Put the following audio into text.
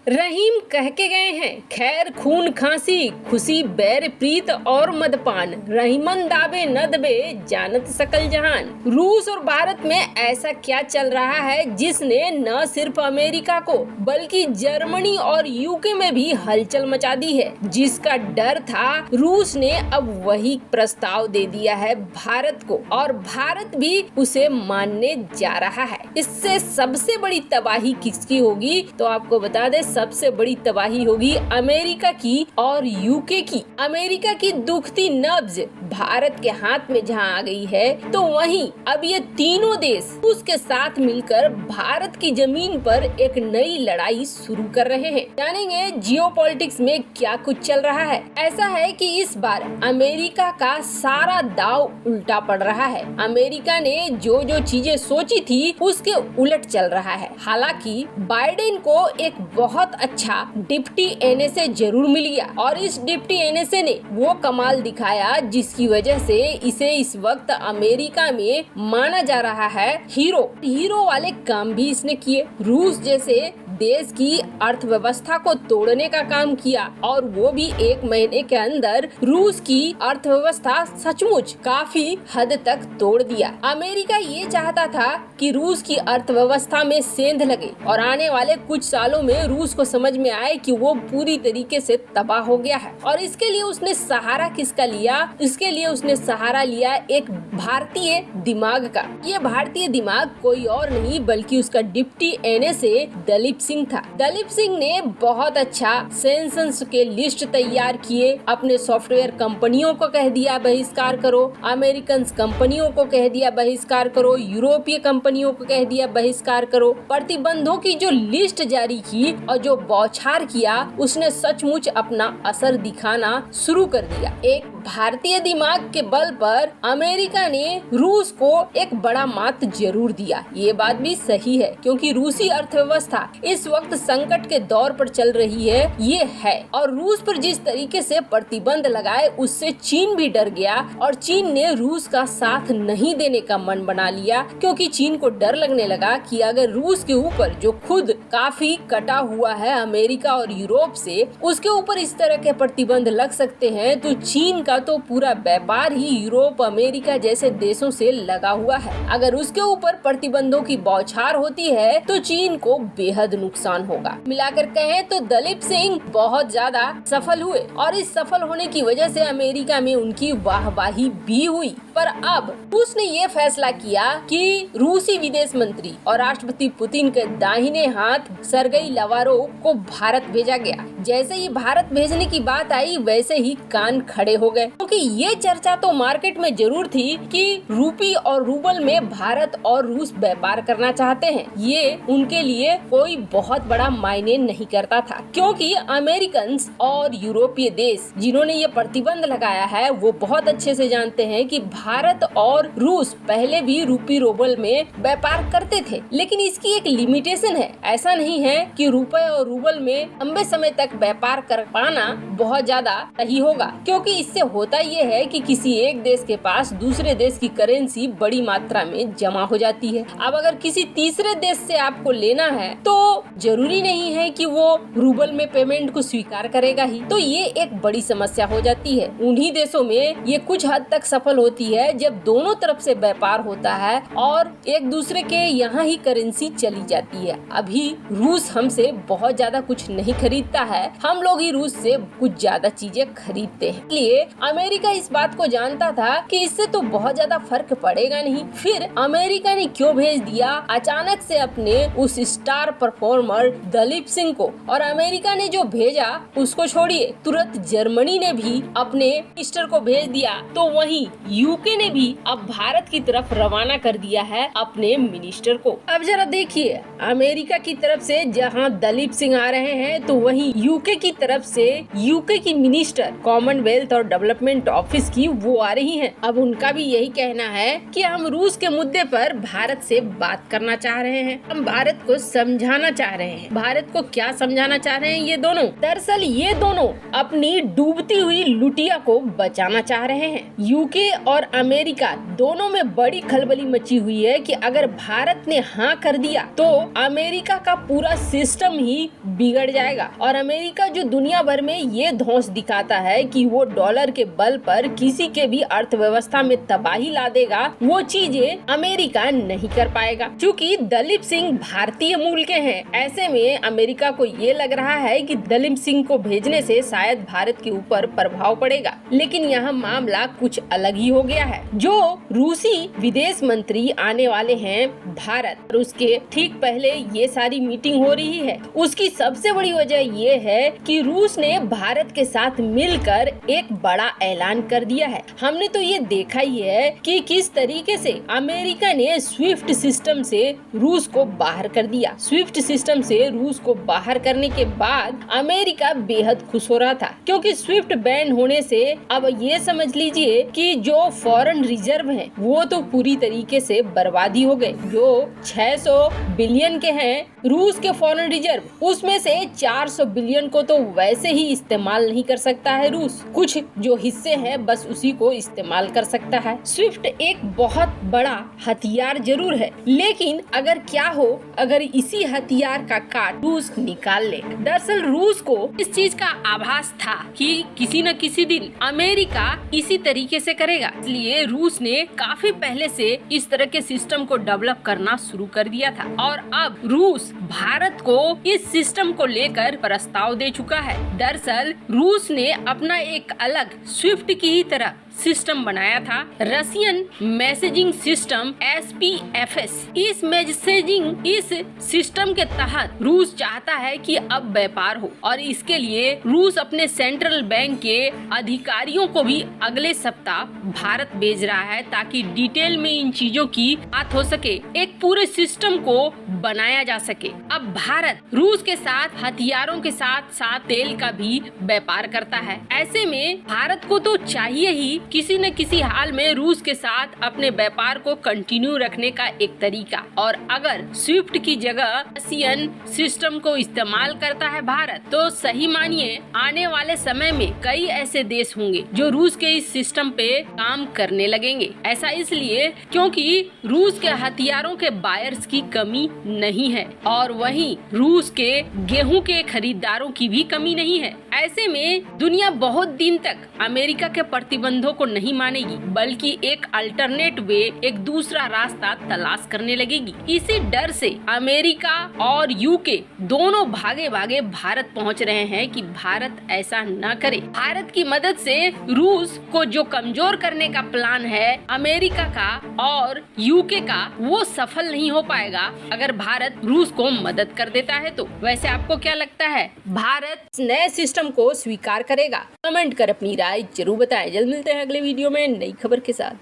रहीम कह के गए हैं, खैर खून खांसी खुशी बैर प्रीत और मदपान, रहीमन दाबे न दबे जानत सकल जहान। रूस और भारत में ऐसा क्या चल रहा है जिसने न सिर्फ अमेरिका को बल्कि जर्मनी और यूके में भी हलचल मचा दी है। जिसका डर था रूस ने अब वही प्रस्ताव दे दिया है भारत को और भारत भी उसे मानने जा रहा है। इससे सबसे बड़ी तबाही किसकी होगी तो आपको बता दे, सबसे बड़ी तबाही होगी अमेरिका की और यूके की। अमेरिका की दुखती नब्ज भारत के हाथ में जहां आ गई है तो वहीं अब ये तीनों देश उसके साथ मिलकर भारत की जमीन पर एक नई लड़ाई शुरू कर रहे हैं। जानेंगे जियोपॉलिटिक्स में क्या कुछ चल रहा है। ऐसा है कि इस बार अमेरिका का सारा दाव उल्टा पड़ रहा है। अमेरिका ने जो जो चीजें सोची थी उसके उलट चल रहा है। हालांकि बाइडेन को एक बहुत अच्छा डिप्टी एनएसए जरूर मिल गया और इस डिप्टी एनएसए ने वो कमाल दिखाया जिसकी वजह से इसे इस वक्त अमेरिका में माना जा रहा है हीरो वाले काम भी इसने किए। रूस जैसे देश की अर्थव्यवस्था को तोड़ने का काम किया और वो भी 1 महीने के अंदर रूस की अर्थव्यवस्था सचमुच काफी हद तक तोड़ दिया। अमेरिका ये चाहता था कि रूस की अर्थव्यवस्था में सेंध लगे और आने वाले कुछ सालों में रूस को समझ में आए कि वो पूरी तरीके से तबाह हो गया है और इसके लिए उसने सहारा किसका लिया? इसके लिए उसने सहारा लिया एक भारतीय दिमाग का। ये भारतीय दिमाग कोई और नहीं बल्कि उसका डिप्टी एनएसए दलीप सिंह था। दलीप सिंह ने बहुत अच्छा सेंसस के लिस्ट तैयार किए, अपने सॉफ्टवेयर कंपनियों को कह दिया बहिष्कार करो, अमेरिकन कंपनियों को कह दिया बहिष्कार करो, यूरोपीय कंपनियों को कह दिया बहिष्कार करो। प्रतिबंधों की जो लिस्ट जारी की और जो बौछार किया उसने सचमुच अपना असर दिखाना शुरू कर दिया। एक भारतीय दिमाग के बल पर अमेरिका ने रूस को एक बड़ा मात जरूर दिया। ये बात भी सही है क्योंकि रूसी अर्थव्यवस्था इस वक्त संकट के दौर पर चल रही है ये है और रूस पर जिस तरीके से प्रतिबंध लगाए उससे चीन भी डर गया और चीन ने रूस का साथ नहीं देने का मन बना लिया क्योंकि चीन को डर लगने लगा कि अगर रूस के ऊपर जो खुद काफी कटा हुआ है अमेरिका और यूरोप से उसके ऊपर इस तरह के प्रतिबंध लग सकते हैं तो चीन का तो पूरा व्यापार ही यूरोप अमेरिका जैसे देशों से लगा हुआ है। अगर उसके ऊपर प्रतिबंधों की बौछार होती है तो चीन को बेहद नुकसान होगा। मिलाकर कहें तो दलीप सिंह बहुत ज्यादा सफल हुए और इस सफल होने की वजह से अमेरिका में उनकी वाहवाही भी हुई। पर अब उसने ये फैसला किया कि रूसी विदेश मंत्री और राष्ट्रपति पुतिन के दाहिने हाथ सरगेई लावारोव को भारत भेजा गया। जैसे ही भारत भेजने की बात आई वैसे ही कान खड़े हो गए क्योंकि ये चर्चा तो मार्केट में जरूर थी कि रूपी और रूबल में भारत और रूस व्यापार करना चाहते हैं। ये उनके लिए कोई बहुत बड़ा मायने नहीं करता था क्योंकि अमेरिकन और यूरोपीय देश जिन्होंने ये प्रतिबंध लगाया है वो बहुत अच्छे से जानते हैं कि भारत और रूस पहले भी रूपी रूबल में व्यापार करते थे लेकिन इसकी एक लिमिटेशन है। ऐसा नहीं है कि रुपए और रूबल में लंबे समय तक व्यापार कर पाना बहुत ज्यादा सही होगा क्योंकि इससे होता ये है कि किसी एक देश के पास दूसरे देश की करेंसी बड़ी मात्रा में जमा हो जाती है। अब अगर किसी तीसरे देश से आपको लेना है तो जरूरी नहीं है कि वो रूबल में पेमेंट को स्वीकार करेगा ही, तो ये एक बड़ी समस्या हो जाती है। उन्हीं देशों में ये कुछ हद तक सफल होती है जब दोनों तरफ से व्यापार होता है और एक दूसरे के यहाँ ही करेंसी चली जाती है। अभी रूस हमसे बहुत ज्यादा कुछ नहीं खरीदता है, हम लोग ही रूस से कुछ ज्यादा चीजें खरीदते हैं। इसलिए अमेरिका इस बात को जानता था कि इससे तो बहुत ज्यादा फर्क पड़ेगा नहीं। फिर अमेरिका ने क्यों भेज दिया अचानक से अपने उस स्टार परफॉर्मर दलीप सिंह को, और अमेरिका ने जो भेजा उसको छोड़िए तुरंत जर्मनी ने भी अपने मिनिस्टर को भेज दिया तो वहीं यूके ने भी अब भारत की तरफ रवाना कर दिया है अपने मिनिस्टर को। अब जरा देखिए अमेरिका की तरफ से जहां दलीप सिंह आ रहे हैं तो वहीं यूके की तरफ से यूके की मिनिस्टर कॉमनवेल्थ और डेवलपमेंट ऑफिस की वो आ रही हैं। अब उनका भी यही कहना है कि हम रूस के मुद्दे पर भारत से बात करना चाह रहे हैं, हम भारत को समझाना चाह रहे हैं। भारत को क्या समझाना चाह रहे हैं ये दोनों? दरअसल ये दोनों अपनी डूबती हुई लुटिया को बचाना चाह रहे हैं। यूके और अमेरिका दोनों में बड़ी खलबली मची हुई है कि अगर भारत ने हाँ कर दिया तो अमेरिका का पूरा सिस्टम ही बिगड़ जाएगा और अमेरिका जो दुनिया भर में ये धौंस दिखाता है कि वो डॉलर के बल पर किसी के भी अर्थव्यवस्था में तबाही ला देगा, वो चीजें अमेरिका नहीं कर पाएगा। क्योंकि दलीप सिंह भारतीय मूल के हैं, ऐसे में अमेरिका को ये लग रहा है कि दलीप सिंह को भेजने से शायद भारत के ऊपर प्रभाव पड़ेगा। लेकिन यहाँ मामला कुछ अलग ही हो गया है। जो रूसी विदेश मंत्री आने वाले हैं भारत, और उसके ठीक पहले ये सारी मीटिंग हो रही है, उसकी सबसे बड़ी वजह ये है कि रूस ने भारत के साथ मिलकर एक बड़ा ऐलान कर दिया है। हमने तो ये देखा ही है कि किस तरीके से अमेरिका ने स्विफ्ट सिस्टम से रूस को बाहर कर दिया। स्विफ्ट सिस्टम से रूस को बाहर करने के बाद अमेरिका बेहद खुश हो रहा था, क्योंकि स्विफ्ट बैन होने से अब ये समझ लीजिए कि जो फॉरेन रिजर्व है वो तो पूरी तरीके से बर्बादी हो गए। जो 600 बिलियन के हैं रूस के फॉरेन रिजर्व, उसमें से 400 बिलियन को तो वैसे ही इस्तेमाल नहीं कर सकता है रूस, कुछ जो हिस्से हैं बस उसी को इस्तेमाल कर सकता है। स्विफ्ट एक बहुत बड़ा हथियार जरूर है, लेकिन अगर क्या हो अगर इसी हथियार का काट रूस निकाल ले। दरअसल रूस को इस चीज का आभास था कि किसी न किसी दिन अमेरिका इसी तरीके से करेगा, इसलिए रूस ने काफी पहले से इस तरह के सिस्टम को डेवलप करना शुरू कर दिया था और अब रूस भारत को इस सिस्टम को लेकर प्रस्ताव दे चुका है। दरअसल रूस ने अपना एक अलग स्विफ्ट की ही तरह सिस्टम बनाया था, रशियन मैसेजिंग सिस्टम SPFS। इस मैसेजिंग इस सिस्टम के तहत रूस चाहता है कि अब व्यापार हो और इसके लिए रूस अपने सेंट्रल बैंक के अधिकारियों को भी अगले सप्ताह भारत भेज रहा है ताकि डिटेल में इन चीजों की बात हो सके, एक पूरे सिस्टम को बनाया जा सके। अब भारत रूस के साथ हथियारों के साथ साथ तेल का भी व्यापार करता है, ऐसे में भारत को तो चाहिए ही किसी न किसी हाल में रूस के साथ अपने व्यापार को कंटिन्यू रखने का एक तरीका। और अगर स्विफ्ट की जगह रशियन सिस्टम को इस्तेमाल करता है भारत, तो सही मानिए आने वाले समय में कई ऐसे देश होंगे जो रूस के इस सिस्टम पे काम करने लगेंगे। ऐसा इसलिए क्योंकि रूस के हथियारों के बायर्स की कमी नहीं है और वहीं रूस के गेहूं के खरीदारों की भी कमी नहीं है। ऐसे में दुनिया बहुत दिन तक अमेरिका के प्रतिबंधों को नहीं मानेगी, बल्कि एक अल्टरनेट वे, एक दूसरा रास्ता तलाश करने लगेगी। इसी डर से अमेरिका और यूके दोनों भागे भागे भारत पहुंच रहे हैं कि भारत ऐसा न करे। भारत की मदद से रूस को जो कमजोर करने का प्लान है अमेरिका का और यूके का, वो सफल नहीं हो पाएगा अगर भारत रूस को मदद कर देता है तो। वैसे आपको क्या लगता है, भारत नए सिस्टम को स्वीकार करेगा? कमेंट कर अपनी राय जरूर बताएं। जल्द मिलते हैं अगले वीडियो में नई खबर के साथ।